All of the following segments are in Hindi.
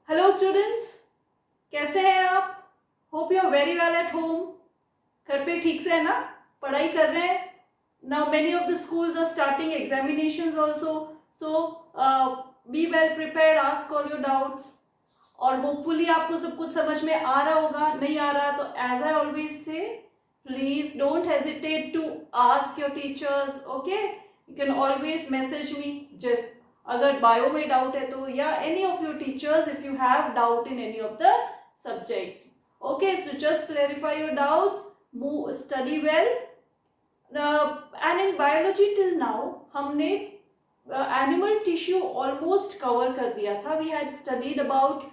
हेलो स्टूडेंट्स, कैसे हैं आप? Hope you are very well at home. घर पे ठीक से है ना? पढ़ाई कर रहे हैं? Now many of the schools are starting examinations also, so be well prepared, ask all your doubts. और होपफुली आपको सब कुछ समझ में आ रहा होगा। नहीं आ रहा तो as I always say, please don't hesitate to ask your teachers. Okay, you can always message me just अगर बायो में डाउट है तो, या any of your teachers if you have doubt in any of the subjects. Okay, so just clarify your doubts, study well. And in biology till now हमने एनिमल टिश्यू ऑलमोस्ट कवर कर दिया था। We had studied about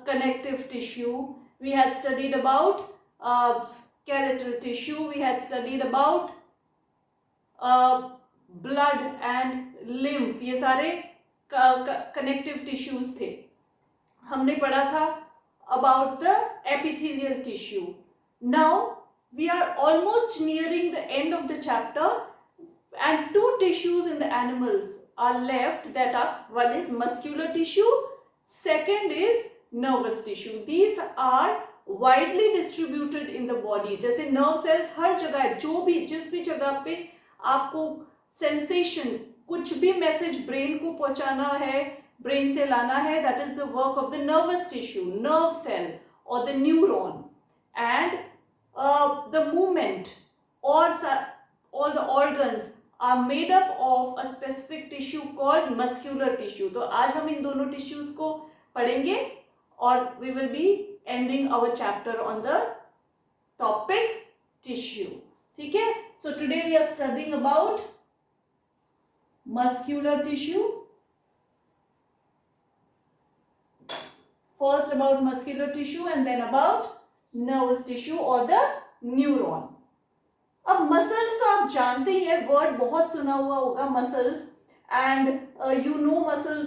connective tissue, we had studied about skeletal tissue, we had studied about blood and lymph, ये सारे connective tissues थे। हमने पढ़ा था about the epithelial tissue. Now we are almost nearing the end of the chapter and two tissues in the animals are left, that are, one is muscular tissue, second is nervous tissue. These are widely distributed in the body. जैसे nerve cells हर जगह है, जो भी जिस भी जगह पे आपको सेंसेशन, कुछ भी मैसेज ब्रेन को पहुंचाना है, ब्रेन से लाना है, that is the work of the nervous tissue, nerve cell or the neuron. And the movement or all the organs are made up of a specific tissue called muscular tissue. तो आज हम इन दोनों tissues को पढ़ेंगे और we will be ending our chapter on the topic tissue. ठीक है? So today we are studying about muscular tissue. First about muscular tissue and then about nervous tissue or the neuron. अब मसल्स तो आप जानते ही है, वर्ड बहुत सुना हुआ होगा muscles, and you no muscle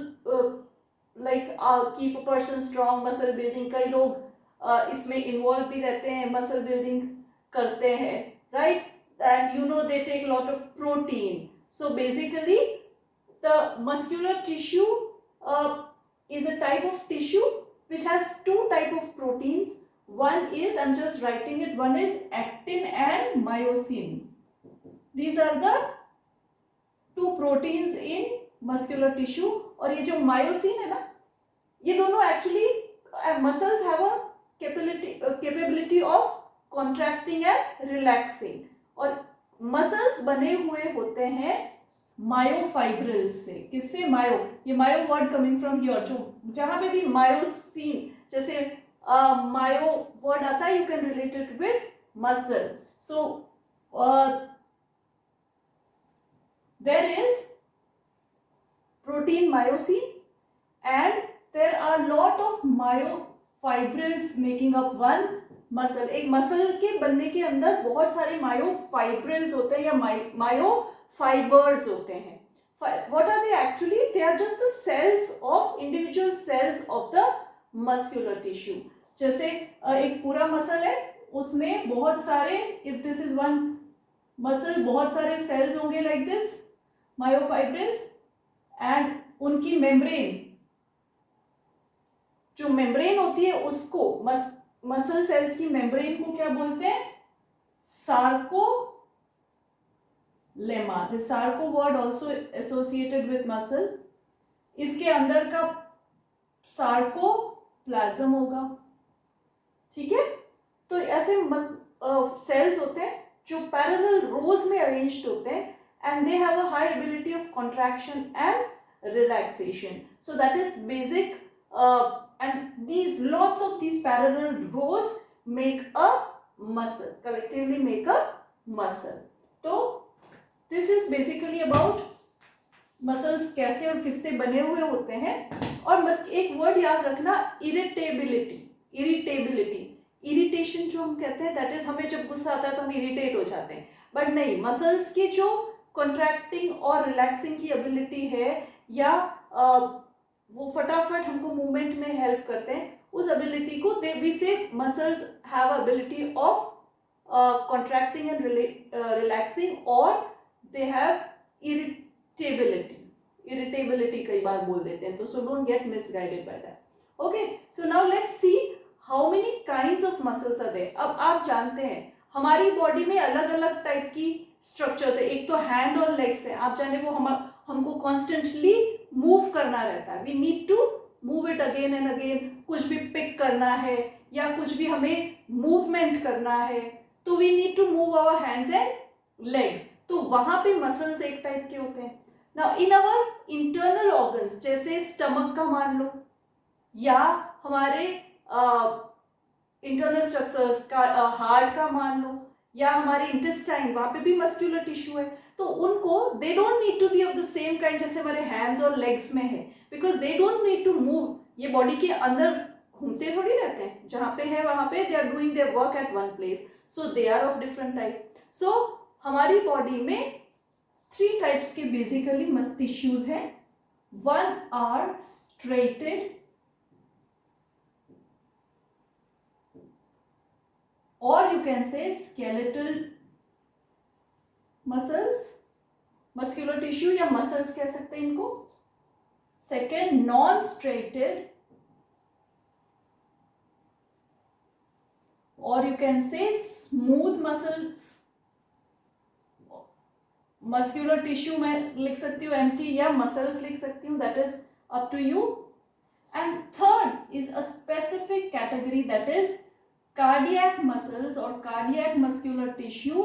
like keep a person strong, muscle building. कई लोग इसमें इन्वॉल्व भी रहते हैं, मसल बिल्डिंग करते हैं, right? And you know they take lot of protein. So basically the muscular tissue is a type of tissue which has two type of proteins. One is, I'm just writing it, one is actin and myosin. These are the two proteins in muscular tissue. और ये जो myosin है ना, ये दोनों actually muscles have a capability of contracting and relaxing. और muscles बने हुए होते हैं मायोफाइब्रिल्स से। किससे? मायो, ये मायो वर्ड कमिंग फ्रॉम हियर, जो जहां पे भी मायोसिन, जैसे मायो वर्ड आता है, you can relate it with muscle. So there is protein myosin and there are lot of myofibrils making up one muscle. एक मसल के बनने के अंदर बहुत सारे मायोफाइब्रिल्स होते हैं या मायो fibers होते हैं. What are they actually? They are just the cells of individual cells of the muscular tissue. जैसे एक पूरा मसल है, उसमें बहुत सारे, if this is one muscle, बहुत सारे cells होंगे like this, myofibrils, and उनकी membrane, जो membrane होती है उसको, मसल cells की membrane को क्या बोलते हैं? Sarco lemma. The sarco word also associated with muscle. इसके अंदर का सार्कोप्लाज्म होगा. ठीक है? तो ऐसे सेल्स होते हैं जो पैरेलल रोज में अरेंज्ड होते हैं, and they have a high ability of contraction and relaxation. So that is basic, and these lots of these parallel rows make a muscle, collectively make a muscle. तो this is basically about muscles कैसे और किससे बने हुए होते हैं. और बस एक वर्ड याद रखना, इरिटेबिलिटी. इरिटेशन जो हम कहते हैं, दैट इज, हमें जब गुस्सा आता है तो हम इरिटेट हो जाते हैं, बट नहीं, मसल्स की जो कॉन्ट्रैक्टिंग और रिलैक्सिंग की एबिलिटी है, या वो फटाफट हमको मूवमेंट में हेल्प करते हैं, उस एबिलिटी को वी से muscles have ability of contracting and relaxing, और they have irritability कई बार बोल देते हैं, तो so don't get misguided by that. Okay, so now let's see how many kinds of muscles are there. अब आप जानते हैं हमारी बॉडी में अलग अलग टाइप की स्ट्रक्चर्स है. एक तो हैंड और लेग्स है, आप जाने वो हमको कॉन्स्टेंटली मूव करना रहता है. We need to move it again and again. कुछ भी पिक करना है या कुछ भी हमें मूवमेंट करना है तो we need to move our hands and legs. तो वहां पे मसल्स एक टाइप के होते हैं. Now in our internal organs जैसे स्टमक का मान लो या हमारे इंटरनल स्ट्रक्चर्स का हार्ट का मान लो या हमारे इंटेस्टाइन, वहां पे भी मस्कुलर टिश्यू है. तो उनको they don't need to be of the same kind जैसे हमारे हैंड्स और लेग्स में है, because they don't need to move. ये बॉडी के अंदर घूमते थोड़ी रहते हैं, जहां पे है वहां पे they are doing their work at one place. So they are of different type. So हमारी बॉडी में 3 टाइप्स के बेसिकली टिश्यूज हैं. One are striated or you can say skeletal muscles, muscular tissue या muscles कह सकते हैं इनको. Second non striated or you can say smooth muscles. muscular tissue मैं लिख सकती हूँ empty या muscles लिख सकती हूँ, that is up to you. And third is a specific category, that is cardiac muscles or cardiac muscular tissue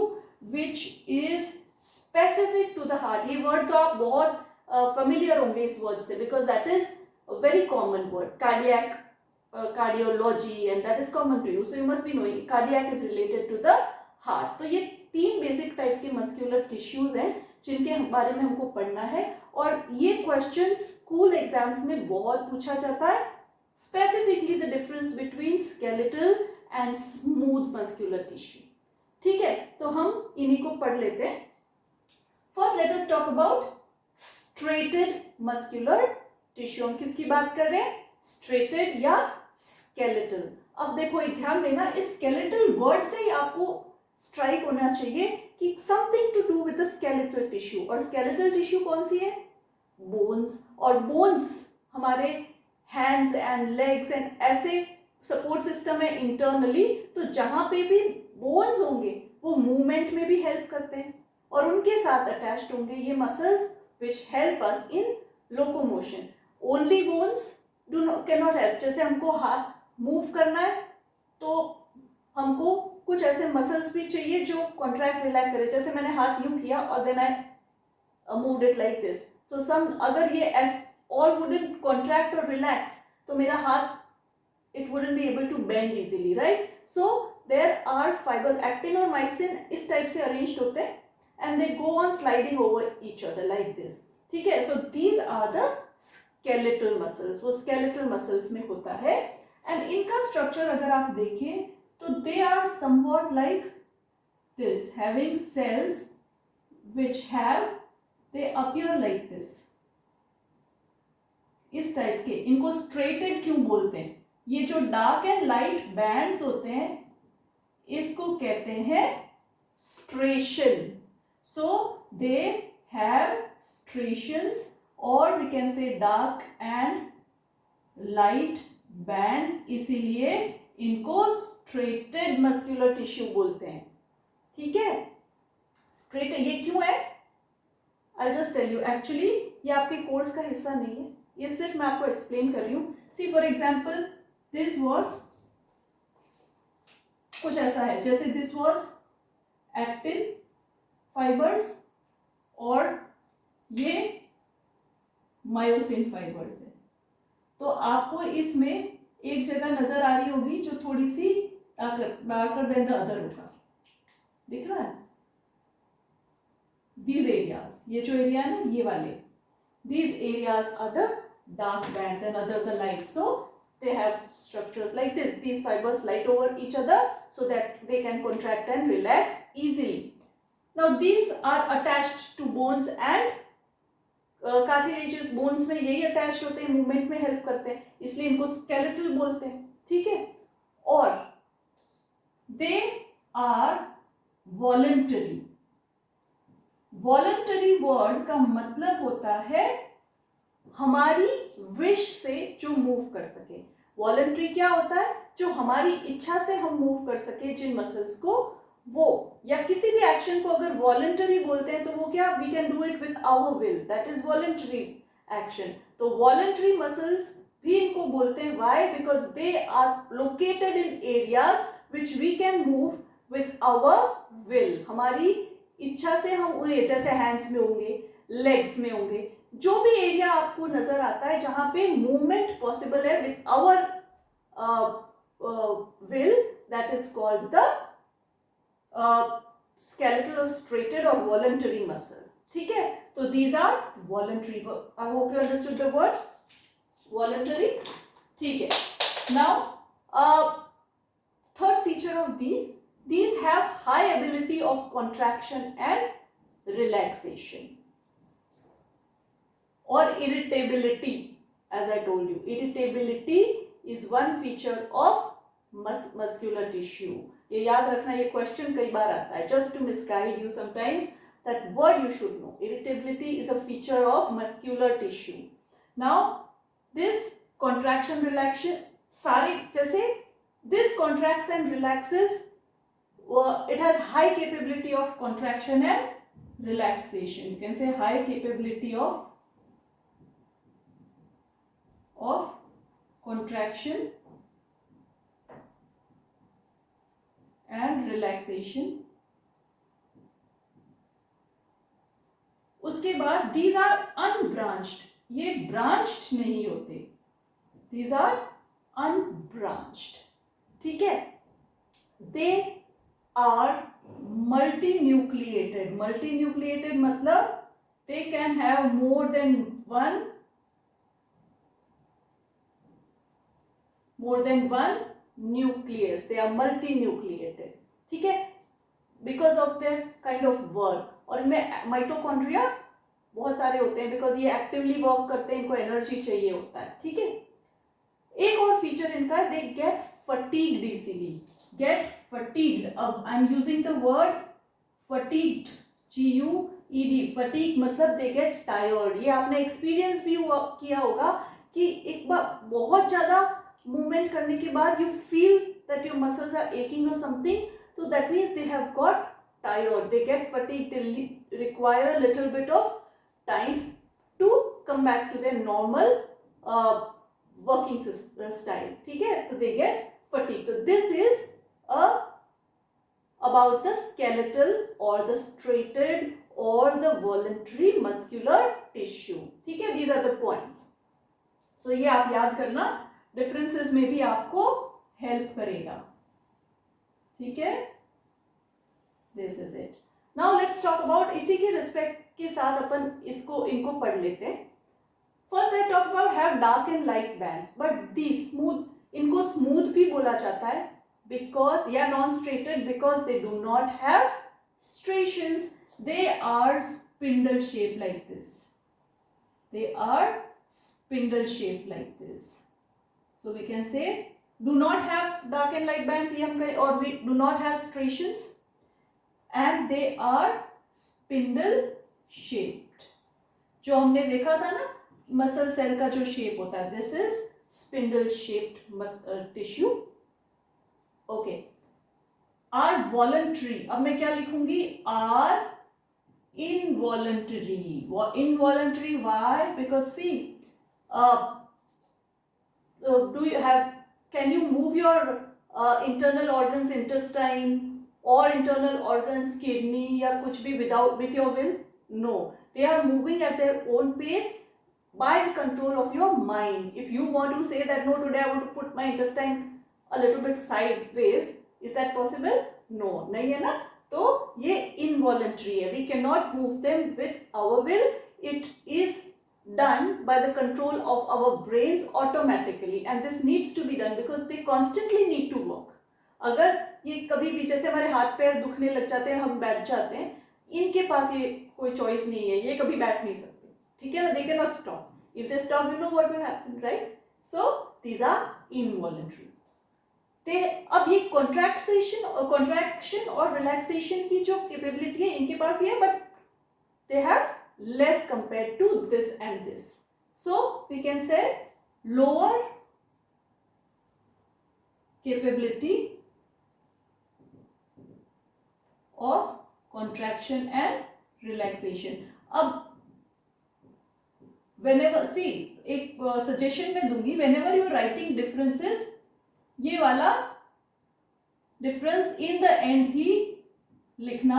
which is specific to the heart. ये word तो आप बहुत familiar होंगे इस word से, because that is a very common word, cardiac cardiology, and that is common to you, so you must be knowing cardiac is related to the heart. तो ये 3 बेसिक टाइप के मस्कुलर टिश्यूज हैं जिनके बारे में हमको पढ़ना है. और ये क्वेश्चन स्कूल एग्जाम्स में बहुत पूछा जाता है, specifically the difference between skeletal and smooth muscular tissue. ठीक है, तो हम इन्हीं को पढ़ लेते हैं. First let us talk about striated muscular tissue. हम किसकी बात कर रहे हैं, स्ट्रेटेड या स्केलेटल. अब देखो एक ध्यान देना, इस स्केलेटल वर्ड से ही आपको स्ट्राइक होना चाहिए कि something to do with the skeletal tissue. और स्केलेटल टिश्यू कौन सी है, बोन्स. और बोन्स हमारे हैंड्स एंड लेग्स एंड ऐसे सपोर्ट सिस्टम है इंटरनली, तो जहां पे भी बोन्स होंगे वो मूवमेंट में भी हेल्प करते हैं और उनके साथ अटैच्ड होंगे ये muscles which help us in locomotion. Only bones can not help. जैसे हमको हाथ मूव करना है तो हमको कुछ ऐसे मसल्स भी चाहिए जो कॉन्ट्रैक्ट रिलैक्स करे. जैसे मैंने हाथ यूं किया और then I moved it like this. So some अगर ये ऑल वुडंट कॉन्ट्रैक्ट और रिलैक्स तो मेरा हाथ it wouldn't be able to bend easily, right? So there are fibers, actin और myosin इस type से arranged होते हैं and they go on sliding over each other like this. ठीक है, so these are the skeletal muscles. वो skeletal muscles में होता है and इनका structure अगर आप देखें तो they are somewhat like this, having cells which have, they appear like this. इस टाइप के. इनको स्ट्रेटेड क्यों बोलते हैं, ये जो डार्क एंड लाइट बैंड्स होते हैं इसको कहते हैं स्ट्रेशन. सो दे हैव स्ट्रेशंस और we can say dark and light bands, इसीलिए इनको स्ट्रेटेड मस्कुलर टिश्यू बोलते हैं. ठीक है, स्ट्रेटेड ये क्यों है, I just tell you. Actually ये आपके कोर्स का हिस्सा नहीं है, ये सिर्फ मैं आपको एक्सप्लेन कर रही हूँ. सी फॉर एग्जाम्पल दिस वॉज कुछ ऐसा है, जैसे दिस वॉज एक्टिन फाइबर्स और ये मायोसिन फाइबर्स है. तो आपको इसमें एक जगह नजर आ रही होगी जो थोड़ी सी डार्कर देन द अदर होगा, दिख रहा है. दीज एरियाज, ये जो एरिया है ना ये वाले, these areas are the dark bands and others are light. So they have structures like this. These fibers slide over each other so that they can contract and relax easily. Now these are attached to bones and cartilages. bones में यही attached होते हैं, movement में help करते हैं, इसलिए इनको skeletal बोलते हैं. ठीक है, और they are voluntary. voluntary word का मतलब होता है हमारी विश से जो मूव कर सके. वॉलंटरी क्या होता है? जो हमारी इच्छा से हम मूव कर सके जिन मसल्स को, वो, या किसी भी एक्शन को अगर वॉलंटरी बोलते हैं तो वो क्या, we can do it with our will, that is voluntary action. तो वॉलंटरी मसल्स भी इनको बोलते हैं. Why? Because they are located in areas which we can move with our will. हमारी इच्छा से हम उन्हें, जैसे हैंड्स में होंगे, लेग्स में होंगे, जो भी एरिया आपको नजर आता है जहां पे मूवमेंट पॉसिबल है with our will, that is called the skeletal or striated or voluntary muscle. ठीक है, तो these are voluntary. I hope you understood the word voluntary. ठीक है. Now third feature of these have high ability of contraction and relaxation or irritability. As I told you, irritability is one feature of muscular tissue. ये याद रखना, ये क्वेश्चन कई बार आता है, just to misguide you sometimes. That word you should know. Irritability is a feature of muscular tissue. Now this contraction relaxation, सारे जैसे this contracts and relaxes, it has high capability of contraction and relaxation. You can say high capability of contraction and relaxation. उसके बाद these are unbranched. ये branched नहीं होते. These are unbranched. ठीक है. They are multinucleated. Multinucleated मतलब they can have more than one nucleus. They are multinucleated. ठीक है, because of their kind of work. और इनमें माइटोकॉन्ड्रिया बहुत सारे होते हैं, बिकॉज ये एक्टिवली वर्क करते हैं, इनको एनर्जी चाहिए होता है. ठीक है. एक और फीचर इनका है, they get fatigued easily. Get fatigued. अब I am using the word fatigued, GUED. Fatigue मतलब दे गेट टायर्ड. ये आपने एक्सपीरियंस भी किया होगा कि एक बार बहुत ज्यादा मूवमेंट करने के बाद you feel that your muscles are aching or something, so that means they have got tired, they get fatigued, they require a little bit of time to come back to their normal working style. ठीक है, तो they get fatigued. So this is about the skeletal or the striated or the voluntary muscular tissue. ठीक है, these are the points. So ये आप याद करना, डिफरेंसेस में भी आपको हेल्प करेगा. ठीक है, this is it. Now let's talk about, इसी के रिस्पेक्ट के साथ अपन इनको पढ़ लेते हैं. First I talk about have dark and light bands, but the smooth, इनको स्मूथ भी बोला जाता है बिकॉज, या non striated because they do not have striations. They are spindle shape like this. They are spindle shape like this. So we can say do not have dark and light bands, or we do not have striations, and they are spindle shaped. जो हमने देखा था ना मसल सेल का जो शेप होता है, this is spindle shaped tissue. Okay. Are voluntary. अब मैं क्या लिखूंगी? Are involuntary. Involuntary, why? Because see, do you have, can you move your internal organs, intestine or internal organs, kidney या कुछ भी with your will? No, they are moving at their own pace by the control of your mind. If you want to say that no, today I want to put my intestine a little bit sideways, is that possible? No, नहीं है ना. तो ये involuntary है. We cannot move them with our will. It is done by the control of our brains automatically, and this needs to be done because they constantly need to work. अगर ये कभी भी, जैसे हमारे हाथ पैर दुखने लग जाते हैं, हम बैठ जाते हैं, इनके पास ये कोई चॉइस नहीं है, ये कभी बैठ नहीं सकते. ठीक है ना, they cannot stop. If they stop, you know what will happen, right? So these are involuntary. अब ये contraction और relaxation की जो capability है इनके पास भी है, but they have less compared to this and this. So we can say lower capability of contraction and relaxation. अब whenever see एक सजेशन मैं दूंगी, whenever you are writing differences, ये वाला difference in the end ही लिखना,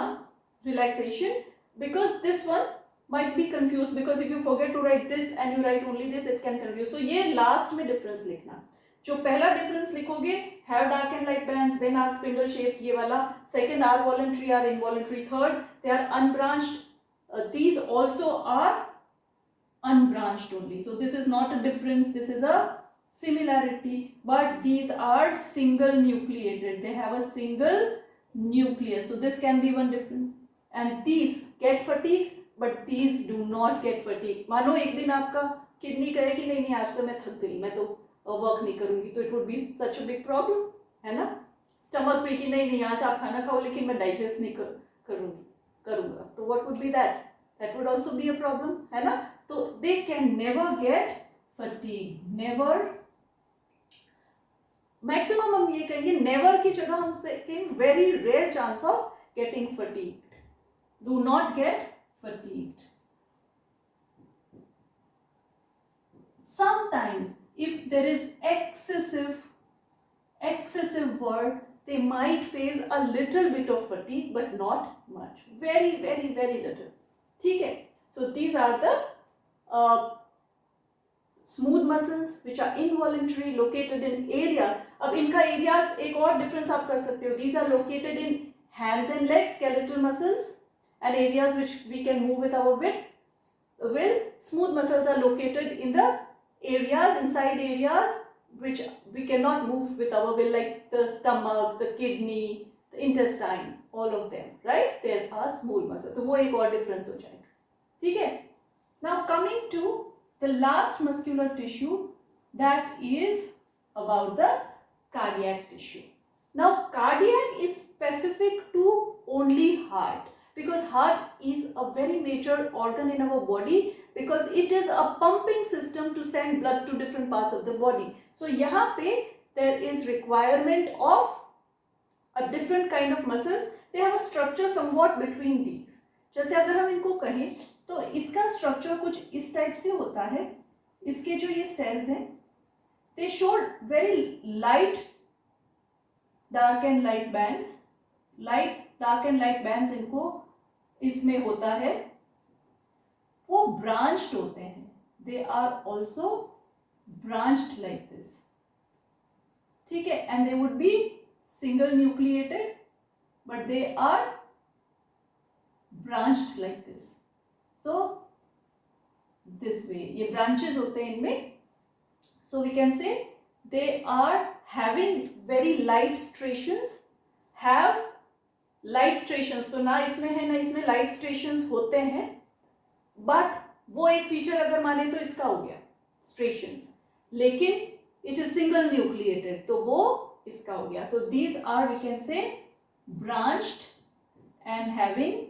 relaxation, because this one might be confused, because if you forget to write this and you write only this, it can confuse. So ये last में difference लिखना. जो पहला difference लिखोगे, have dark and light bands, then are spindle shaped, ये वाला. Second, are voluntary, are involuntary. Third, they are unbranched. These also are unbranched only. So this is not a difference, this is a similarity, but these are single nucleated. They have a single nucleus. So this can be one difference. And these get fatigue, but these do not get fatigue. मानो एक दिन आपका किडनी कहे कि नहीं आज तो मैं थक गई, मैं तो वर्क नहीं करूंगी, तो it would be such a big problem, है ना. स्टमक पे कि नहीं आज आप खाना खाओ लेकिन मैं डाइजेस्ट नहीं करूंगा, तो what would be that? That would also be a problem, है ना. तो they can never get fatigue, never. Maximum हम ये कहेंगे, नेवर की जगह हम कहेंगे very rare chance of getting fatigued. Do not get fatigued. Sometimes if there is excessive work, they might face a little bit of fatigue, but not much, very little. ठीक है. So these are the smooth muscles which are involuntary, located in areas. अब इनका areas एक और difference आप कर सकते हो. These are located in hands and legs, skeletal muscles, and areas which we can move with our will. Smooth muscles are located in the areas, inside areas which we cannot move with our will, like the stomach, the kidney, the intestine, all of them, right? There are smooth muscles. तो वो एक और difference हो जाएगा. ठीक है. Now coming to the last muscular tissue, that is about the cardiac tissue. Now cardiac is specific to only heart, because heart is a very major organ in our body, because it is a pumping system to send blood to different parts of the body. So यहाँ पे there is requirement of a different kind of muscles. They have a structure somewhat between these. जैसे अगर हम इनको कहें तो इसका स्ट्रक्चर कुछ इस टाइप से होता है. इसके जो ये सेल्स हैं, they show very light dark and light bands. Light dark and light bands इनको इसमें होता है. वो branched होते हैं. They are also branched like this. ठीक है. And they would be single nucleated, but they are branched like this. So this way ये branches होते हैं इनमें. So we can say they are having very light striations, have light striations. तो ना इसमें है ना इसमें लाइट स्ट्रेशंस होते हैं, बट वो एक फीचर अगर माने तो इसका हो गया स्ट्रेशंस, लेकिन इट इज सिंगल न्यूक्लिएटेड, तो वो इसका हो गया. So these are we can say branched and having.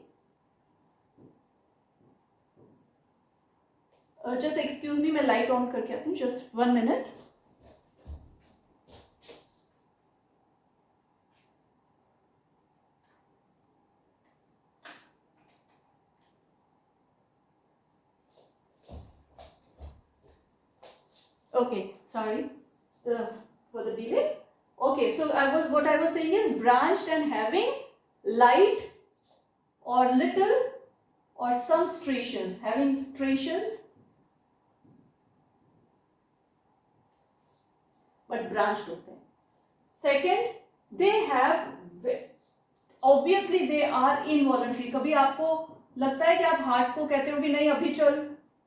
Just excuse me, मैं लाइट ऑन करके आती हूँ, just 1 minute. Okay, sorry for the delay. Okay, so what I was saying is branched and having light or little or some striations, having striations, but branched होते हैं. Second, they have, obviously they are involuntary. कभी आपको लगता है कि आप हार्ट को कहते हो कि नहीं अभी चल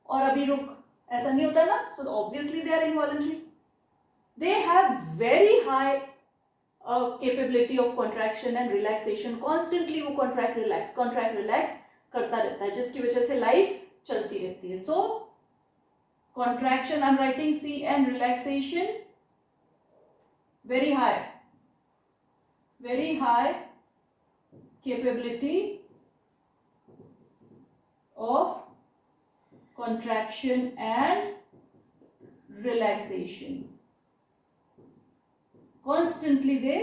और अभी रुक, ऐसा नहीं होता ना. So obviously they are involuntary. They have very high capability of contraction and relaxation. Constantly वो contract relax करता रहता है, जिसकी वजह से लाइफ चलती रहती है. So contraction, I'm writing C, and relaxation very high capability of contraction and relaxation. constantly they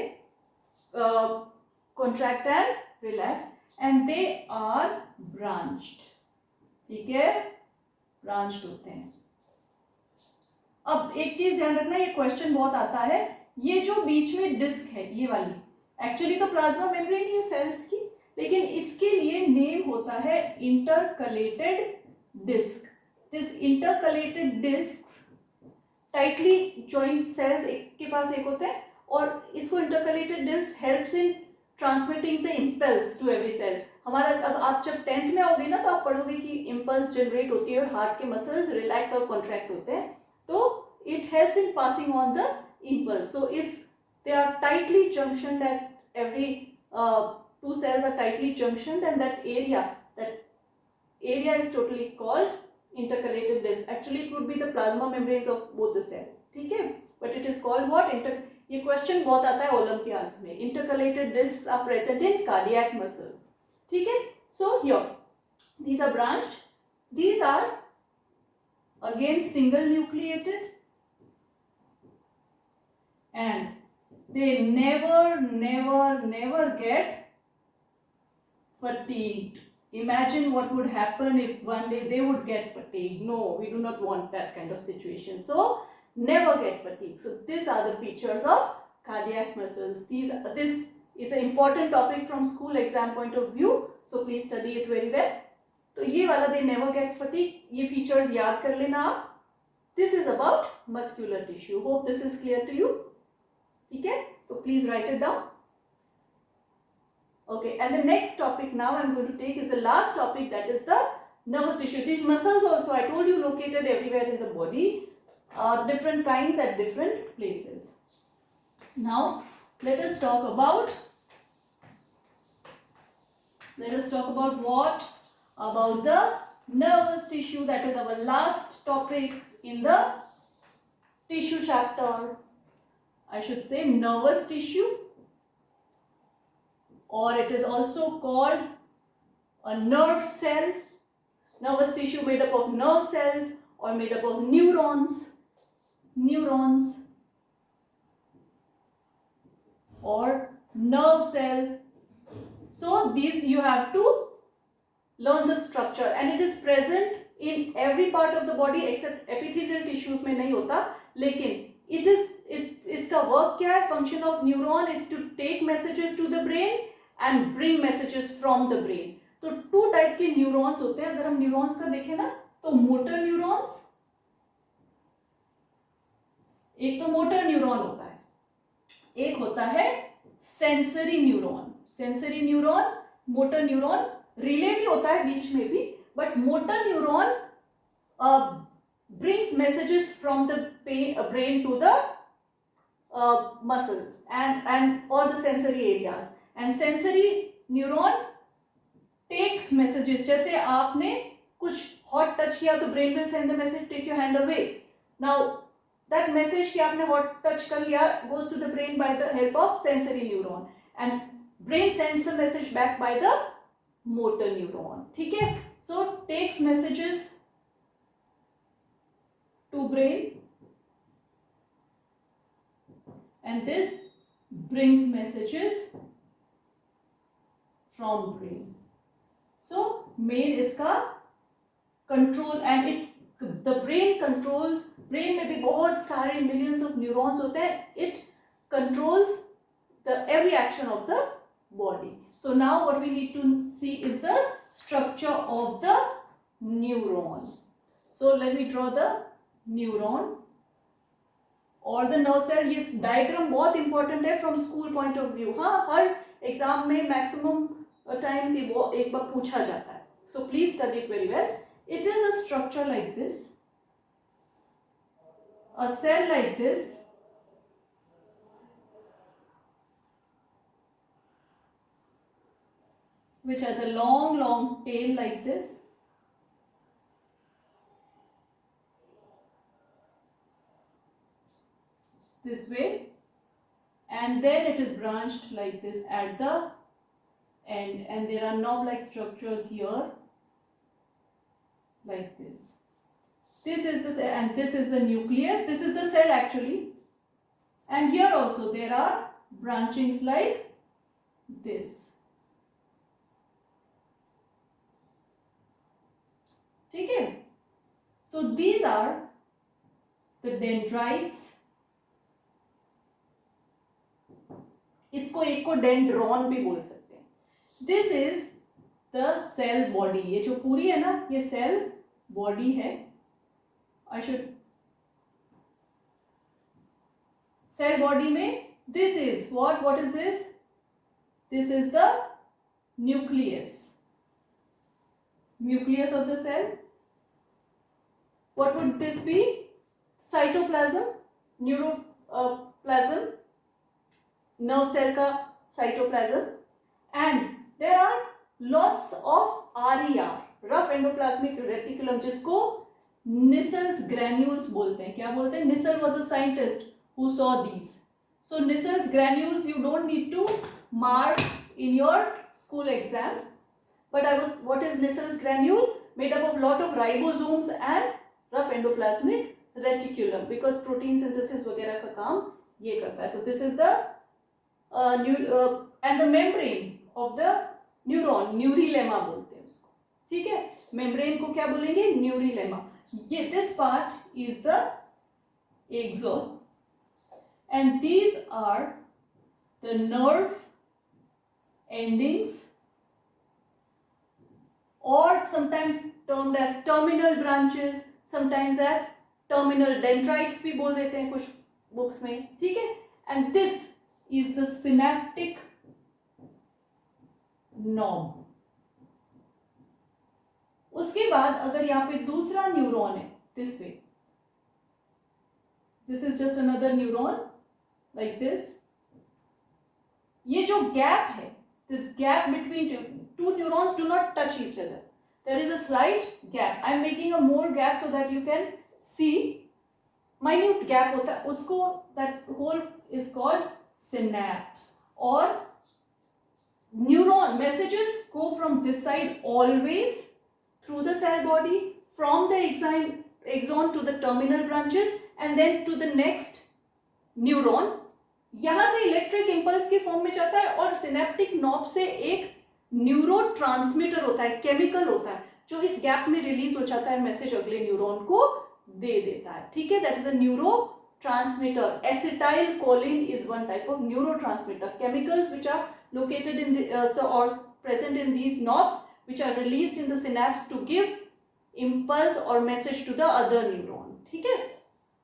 contract and relax, and they are branched. ठीक है, branched होते हैं. अब एक चीज ध्यान रखना, ये क्वेश्चन बहुत आता है, ये जो बीच में डिस्क है ये वाली, एक्चुअली तो प्लाज्मा मेम्ब्रेन ही है सेल्स की, लेकिन इसके लिए नेम होता है intercalated disc. This intercalated disc tightly joint cells एक के पास एक होते हैं, और इसको intercalated disc helps in transmitting the impulse to every cell. हमारा अब आप जब 10th में आओगे ना तो आप पढ़ोगे कि इम्पल्स जनरेट होती है और हार्ट के मसल्स रिलैक्स और कॉन्ट्रैक्ट होते हैं, तो it helps in passing on the impulse. So they are tightly junctioned, at every two cells are tightly junctioned, and that area is totally called intercalated disc. Actually it would be the plasma membranes of both the cells, ठीक है, but it is called what? ये क्वेश्चन बहुत आता है ओलंपियाड्स में. intercalated discs are present in cardiac muscles, ठीक है. So here these are branched, these are again single nucleated, and they never get fatigued. Imagine what would happen if one day they would get fatigued. No, we do not want that kind of situation. So never get fatigued. So these are the features of cardiac muscles. This is an important topic from school exam point of view, so please study it very well. तो ये वाला they never get fatigue, ये features याद कर लेना आप. This is about muscular tissue. Hope this is clear to you. ठीक है, तो please write it down. Okay, and the next topic now I'm going to take is the last topic, that is the nervous tissue. These muscles also I told you located everywhere in the body, different kinds at different places. Now let us talk about what? About the nervous tissue. That is our last topic in the tissue chapter. I should say nervous tissue, or it is also called a nerve cell. Nervous tissue made up of nerve cells or made up of neurons or nerve cell. So these you have to learn the structure, and it is present in every part of the body except epithelial tissues में नहीं होता, लेकिन इसका वर्क क्या है? Function of neuron is to take messages to the brain and bring messages from the brain. तो 2 टाइप के न्यूरॉन्स होते हैं. अगर हम न्यूरॉन्स का देखें ना, तो मोटर न्यूरॉन्स, एक तो मोटर न्यूरॉन होता है, एक होता है sensory neuron. Sensory neuron, motor neuron, relay भी होता है बीच में भी, but motor neuron brings messages from the brain to the muscles and all the sensory areas, and sensory neuron takes messages. जैसे आपने कुछ hot touch किया तो brain will send the message, take your hand away. Now that message कि आपने hot touch कर लिया goes to the brain by the help of sensory neuron, and brain sends the message back by the motor neuron. ठीक है, so takes messages to brain, and this brings messages from brain. So main इसका control, and the brain controls. brain में भी बहुत सारे millions of neurons होते हैं. It controls every action of the body. So now what we need to see is the structure of the neuron. So let me draw the neuron और द नर्व सेल. ये डायग्राम बहुत इंपॉर्टेंट है from school point of view. हाँ, हर एग्जाम में मैक्सिमम टाइम्स ये एक बार पूछा जाता है. So please study it very well. It is a structure like this, a cell like this, which has a long tail like this. This way, and then it is branched like this at the end, and there are knob-like structures here like this. This is the cell, and this is the nucleus. This is the cell actually. and here also there are branchings like this. ठीक है, so these are the dendrites. इसको एक को डेंड्रॉन भी बोल सकते हैं. This is the cell body. ये जो पूरी है ना, ये सेल बॉडी है. आई शुड सेल बॉडी में this is what is this? This is the nucleus of the cell. What would this be? Cytoplasm, neuroplasm, nerve cell का cytoplasm, and there are lots of RER, rough endoplasmic reticulum, जिसको Nissel's granules बोलते हैं. क्या बोलते हैं? Nissel was a scientist who saw these. So Nissel's granules you don't need to mark in your school exam. But what is Nissel's granule? Made up of lot of ribosomes and rough endoplasmic reticulum, because protein synthesis वगैरह का काम ये करता है. So this is the and the membrane of the neuron, neurilemma बोलते हैं उसको. ठीक है, membrane को क्या बोलेंगे? न्यूरीलेमा. ये this part is the axon, and these are the nerve endings, or sometimes termed as terminal branches, sometimes as terminal dendrites भी बोल देते हैं कुछ बुक्स में. ठीक है, and this is the synaptic knob. उसके बाद अगर यहाँ पे दूसरा न्यूरॉन है, this way, this is just another neuron like this. ये जो gap है, this gap between two neurons do not touch each other. There is a slight gap. I am making a more gap so that you can see. Minute gap होता है उसको, that whole is called synapse. Or neuron messages go from this side always through the cell body, from the axon to the terminal branches, and then to the next neuron. यहाँ से इलेक्ट्रिक इम्पल्स की फॉर्म में जाता है, और सिनेप्टिक नॉब से एक न्यूरोट्रांसमीटर होता है, केमिकल होता है, जो इस गैप में रिलीज हो जाता है, मैसेज अगले न्यूरॉन को दे देता है. ठीक है, that is a neurotransmitter. Acetylcholine is one type of neurotransmitter. Chemicals which are located in the or present in these knobs, which are released in the synapse to give impulse or message to the other neuron. ठीक है,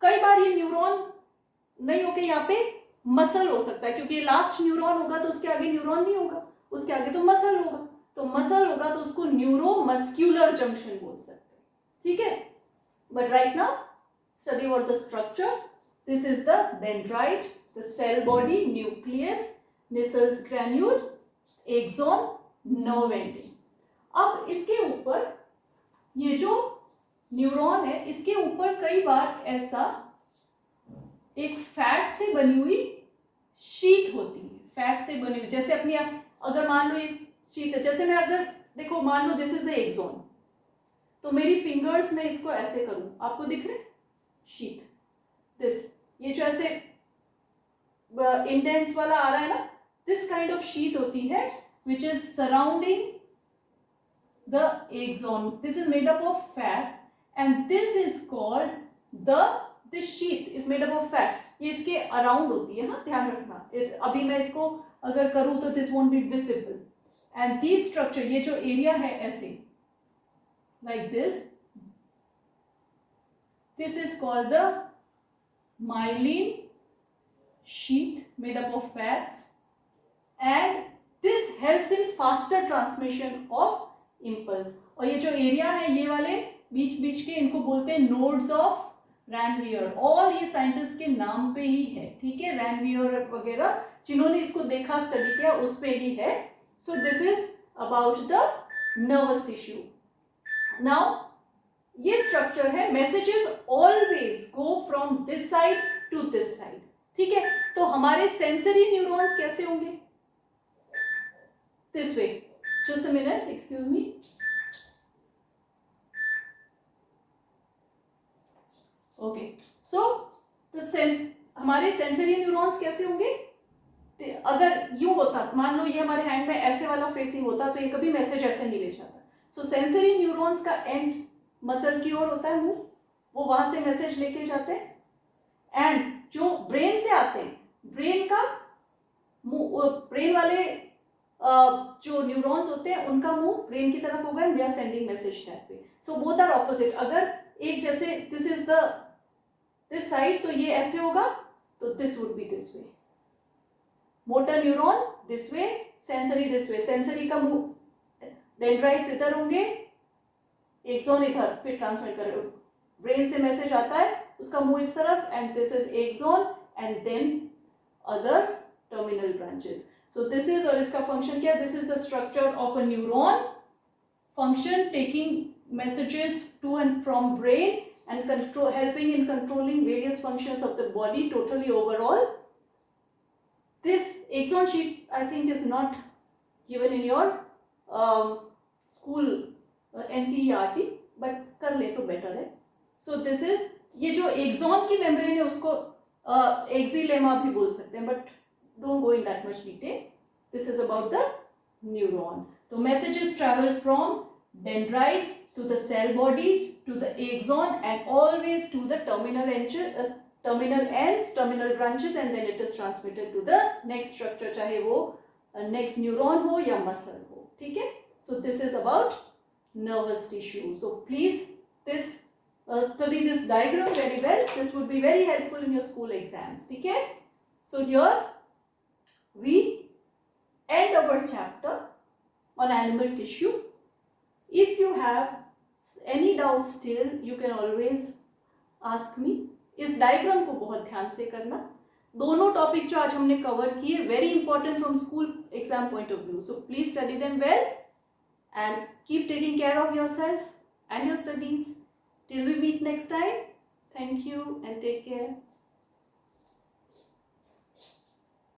कई बार ये न्यूरॉन नहीं होके यहाँ पे मसल हो सकता है, क्योंकि लास्ट न्यूरॉन होगा तो उसके आगे न्यूरॉन नहीं होगा, उसके आगे तो मसल होगा. तो मसल होगा तो उसको न्यूरोमस्क्यूलर जंक्शन बोल सकते हैं. ठीक है, but right now study about the structure. This is the dendrite, the cell body, nucleus, Nissel's granule, axon, nerve ending. अब इसके ऊपर ये जो न्यूरॉन है, इसके ऊपर कई बार ऐसा एक फैट से बनी हुई शीट होती है. फैट से बनी हुई, जैसे अपनी अगर मान लो ये शीट है, जैसे मैं अगर देखो मान लो दिस इज द एक्सॉन, तो मेरी फिंगर्स में इसको ऐसे करूं, आपको दिख रहे शीट, दिस, ये जो ऐसे इंडेंस वाला आ रहा है ना, दिस काइंड ऑफ शीट होती है which is surrounding the axon. This is made up of fat and this is called this sheath is made up of fat. ये इसके अराउंड होती है. हाँ, ध्यान रखना. अभी मैं इसको अगर करूं तो this won't be visible. And this structure, ये जो एरिया है ऐसे like this is called the myelin sheath made up of fats, and this helps in faster transmission of impulse. और ये जो एरिया है, ये वाले बीच बीच के, इनको बोलते हैं नोड्स ऑफ रैनवियर. ऑल ये साइंटिस्ट के नाम पे ही है. ठीक है, रैनवियर वगैरह जिन्होंने इसको देखा, स्टडी किया, उस पे ही है. So this is about the nervous tissue. Now ये स्ट्रक्चर है, messages always go from this side to this side. ठीक है, तो हमारे सेंसरी न्यूरॉन्स कैसे होंगे? This way. Just a minute, excuse me. Okay, so the sense, हमारे सेंसरी न्यूरॉन्स कैसे होंगे, अगर यूं होता, मान लो ये हमारे हैंड में ऐसे वाला फेसिंग होता तो ये कभी मैसेज ऐसे नहीं ले जाता. सो सेंसरी न्यूरॉन्स का एंड मसल की ओर होता है, मुंह, वो वहां से मैसेज लेके जाते हैं. एंड जो ब्रेन से आते हैं, ब्रेन का ब्रेन वाले जो न्यूरॉन्स होते हैं उनका मुंह ब्रेन की तरफ होगा and they are sending message that way. So both are opposite. अगर एक जैसे this is the this side, तो ये ऐसे होगा, तो this would be this way. Motor neuron this way, sensory this way. Sensory का मुंह डेंड्राइट्स इधर होंगे, एक्सॉन इधर, फिर ट्रांसमिट करेगा, ब्रेन से मैसेज आता है, उसका मुंह इस तरफ, and this is axon and then other terminal branches. So this is, और इसका फंक्शन क्या है, this is the structure of a neuron. Function taking messages to and from brain and helping in controlling various functions of the body totally overall. This axon sheet I think is not given in your school NCERT, but कर ले तो better है. So this is, ये जो axon की membrane है उसको axillema भी बोल सकते हैं, but don't go in that much detail. This is about the neuron. So messages travel from dendrites to the cell body to the axon and always to the terminal ends, terminal branches, and then it is transmitted to the next structure, चाहे वो next neuron हो या muscle हो. ठीक है. So this is about nervous tissue. So please study this diagram very well. This would be very helpful in your school exams. ठीक है. So here we end our chapter on animal tissue. If you have any doubts still, you can always ask me. इस डायग्राम को बहुत ध्यान से करना. दोनों टॉपिक्स जो आज हमने कवर किए, very important from school exam point of view. So please study them well and keep taking care of yourself and your studies. Till we meet next time, thank you and take care.